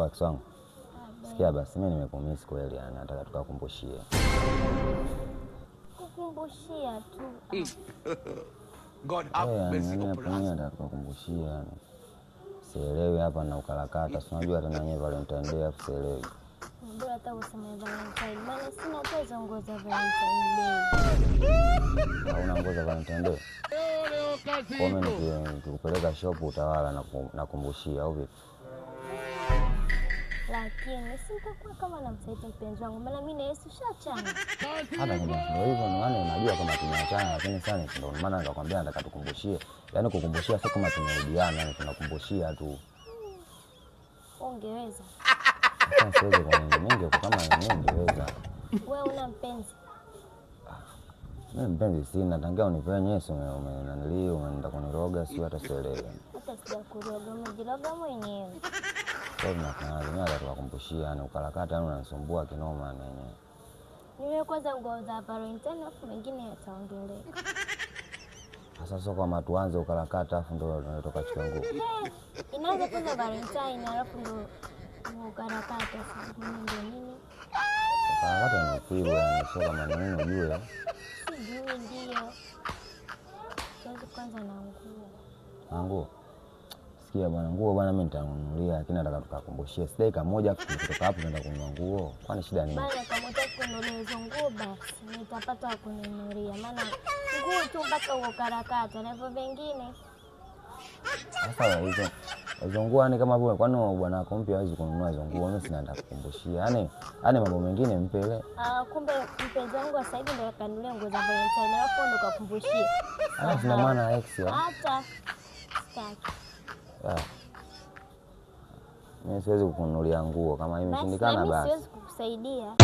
Kwa kiswangu. Sikia basi mimi nimekumisi kweli yani nataka tukakumbushie. Kukumbushia tu. God have mercy upon us. Nataka tukakumbushie yani. Sielewi hapa na ukarakata. Si unajua hata nanyewe Valentine Day sielewi. Ndio hata useme Valentine. Maana sina hata nguo za Valentine Day. Hauna nguo za Valentine Day? Kwa mimi nikikupeleka shop utawala na kumbushia au vipi? Lakini sitakuwa kama namsaidia mpenzi wangu. Maana mimi na Yesu shachana. Hata kama ndio hivyo ni maana unajua kama tumeachana lakini sana ndio maana nikakwambia nataka tukumbushie. Yaani kukumbushia sio kama tumerudiana, yani tunakumbushia tu. Ungeweza. Sasa siwezi kwa nini kama mimi ungeweza. Wewe una mpenzi? Mimi mpenzi sina, tangia unipenye Yesu umenanilio unaenda kuniroga sio hata sielewi. Hata sijakuroga, umejiroga mwenyewe. Kwa nini nataka tukakumbushia yani ukarakata yani unanisumbua kinoma yani. Niwe kwanza nguo za Valentine afu mengine yataongeleka. Sasa sio kama tuanze ukarakata afu ndio tunatoka chukua nguo. Inaanza kwanza Valentine alafu ndio ukarakata sasa ndio nini? Ukarakata ni ukweli yani sio kama nini ujue. Sijui ndio. Tuanze kwanza na nguo. Na nguo? Sikia bwana nguo bwana mimi nitanunulia lakini nataka tukakumbushie. Dakika moja kutoka hapo naenda kununua nguo. Kwani shida nini? Bwana kama utakununulia hizo nguo basi nitapata kununulia. Maana nguo tu mpaka ukarakata na hivyo vingine. Sasa hizo nguo ni kama vile kwani bwana wako mpya hawezi kununua hizo nguo mimi sina nataka kukumbushia. Yaani mambo mengine mpele. Kumbe mpenzi wangu sasa hivi ndio kanunulia nguo za Valentine alafu ndo kakumbushia. Alafu na maana ex ya. Hata staki. Mimi siwezi kukununulia nguo kama imeshindikana basi. Mimi siwezi kukusaidia.